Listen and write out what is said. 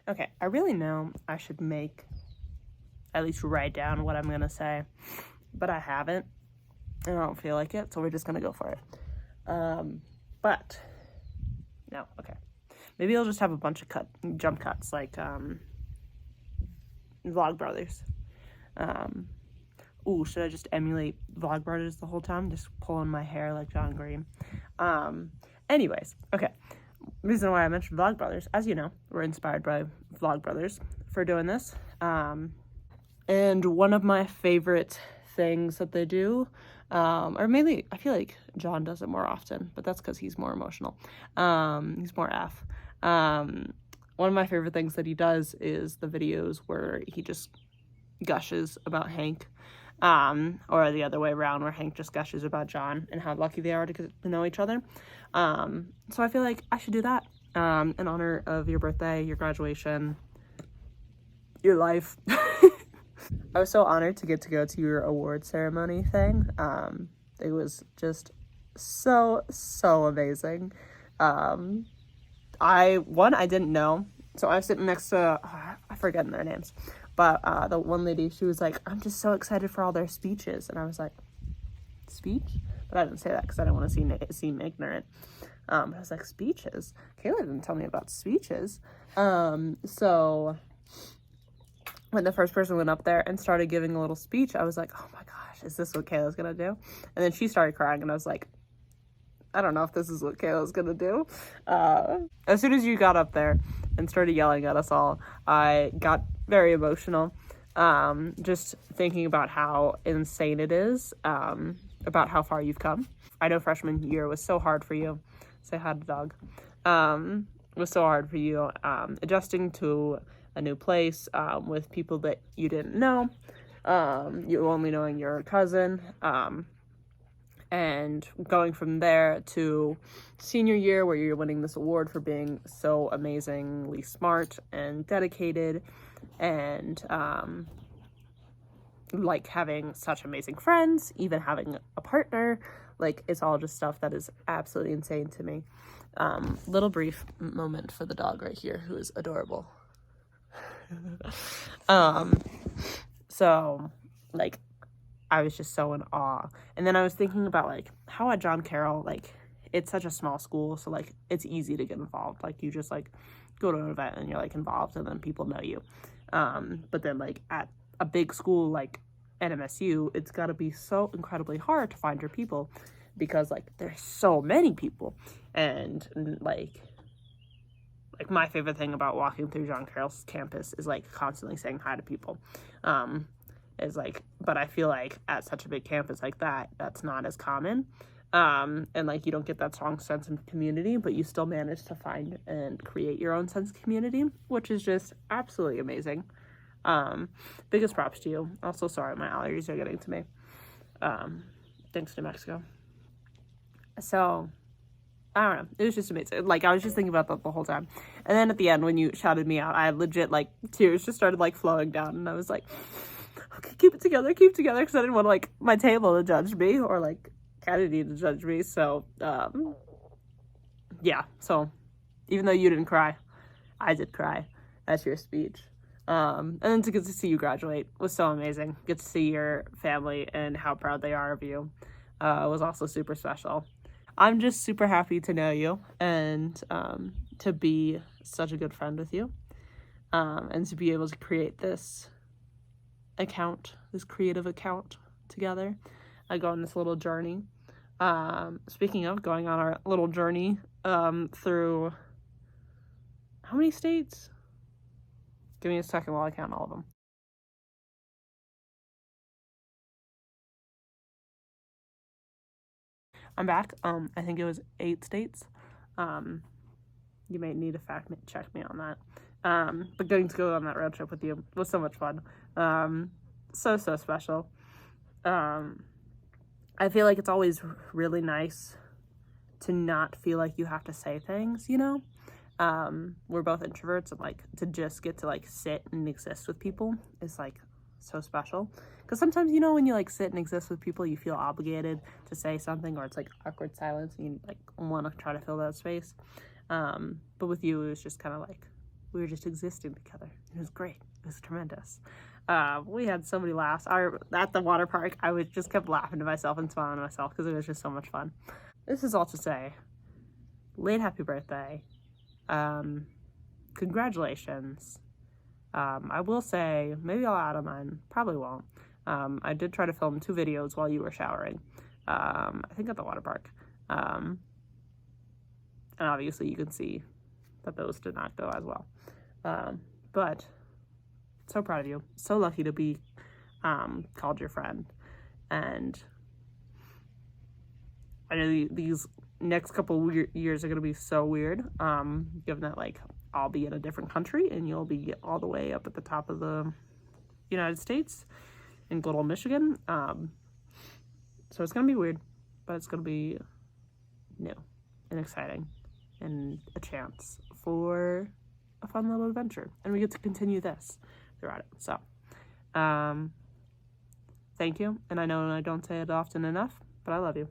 Okay, I really know I should at least write down what I'm gonna say, but I haven't, and I don't feel like it, so we're just gonna go for it. But, no, okay. Maybe I'll just have a bunch of jump cuts, like, Vlogbrothers. Should I just emulate Vlogbrothers the whole time? Just pulling my hair like John Green. Anyways, okay. Reason why I mentioned Vlogbrothers, as you know, we're inspired by Vlogbrothers for doing this. And one of my favorite things that they do, or mainly, I feel like John does it more often, but that's because he's more emotional. He's more F. One of my favorite things that he does is the videos where he just gushes about Hank, or the other way around, where Hank just gushes about John and how lucky they are to get to know each other. So I feel like I should do that in honor of your birthday, your graduation, your life. I was so honored to get to go to your award ceremony thing. It was just so amazing. I didn't know. So I was sitting next to, I forget their names, but the one lady, she was like, I'm just so excited for all their speeches. And I was like, speech? But I didn't say that because I didn't want to seem ignorant. I was like, speeches? Kayla didn't tell me about speeches. So when the first person went up there and started giving a little speech, I was like, oh my gosh, is this what Kayla's gonna do? And then she started crying, and I was like, I don't know if this is what Kayla's gonna do. As soon as you got up there and started yelling at us all, I got very emotional, just thinking about how insane it is, about how far you've come. I know freshman year was so hard for you. Say hi to dog. It was so hard for you, adjusting to a new place, with people that you didn't know, you only knowing your cousin, and going from there to senior year, where you're winning this award for being so amazingly smart and dedicated, and like having such amazing friends, even having a partner. Like, it's all just stuff that is absolutely insane to me. Little brief moment for the dog right here, who is adorable. So, like, I was just so in awe. And then I was thinking about, like, how at John Carroll, like, it's such a small school, so, like, it's easy to get involved. Like, you just, like, go to an event and you're, like, involved, and then people know you. But then, like, at a big school like NMSU, it's got to be so incredibly hard to find your people, because, like, there's so many people. And, like my favorite thing about walking through John Carroll's campus is, like, constantly saying hi to people. Is like, but I feel like at such a big campus like that, that's not as common. And, like, you don't get that strong sense of community, but you still manage to find and create your own sense of community, which is just absolutely amazing. Biggest props to you. Also, sorry, my allergies are getting to me. Thanks to Mexico. So, I don't know. It was just amazing. Like, I was just thinking about that the whole time. And then at the end, when you shouted me out, I legit, like, tears just started, like, flowing down. And I was like, okay, keep it together. Because I didn't want, like, my table to judge me, or, like, Kennedy to judge me. So, yeah. So, even though you didn't cry, I did cry at your speech. And then to get to see you graduate was so amazing. Get to see your family and how proud they are of you. Was also super special. I'm just super happy to know you, and to be such a good friend with you, and to be able to create this creative account together. I go on this little journey. Speaking of going on our little journey through how many states? Give me a second while I count all of them. I'm back. I think it was 8 states. You may need to fact check me on that. But getting to go on that road trip with you was so much fun. So special. I feel like it's always really nice to not feel like you have to say things, you know? We're both introverts, and, like, to just get to, like, sit and exist with people is, like, so special. Because sometimes, you know, when you, like, sit and exist with people, you feel obligated to say something, or it's, like, awkward silence, and you, like, want to try to fill that space. But with you, it was just kind of, like, we were just existing together. It was great. It was tremendous. We had so many laughs. At the water park, I just kept laughing to myself and smiling to myself because it was just so much fun. This is all to say, late happy birthday. Congratulations. I will say, maybe I'll add on mine. Probably won't. I did try to film 2 videos while you were showering. I think at the water park. And obviously you can see that those did not go as well. But so proud of you. So lucky to be called your friend. And I know these next couple years are going to be so weird, given that, like, I'll be in a different country and you'll be all the way up at the top of the United States in good old Michigan. So it's going to be weird, but it's going to be new and exciting and a chance for a fun little adventure. And we get to continue this throughout it. So, thank you. And I know I don't say it often enough, but I love you.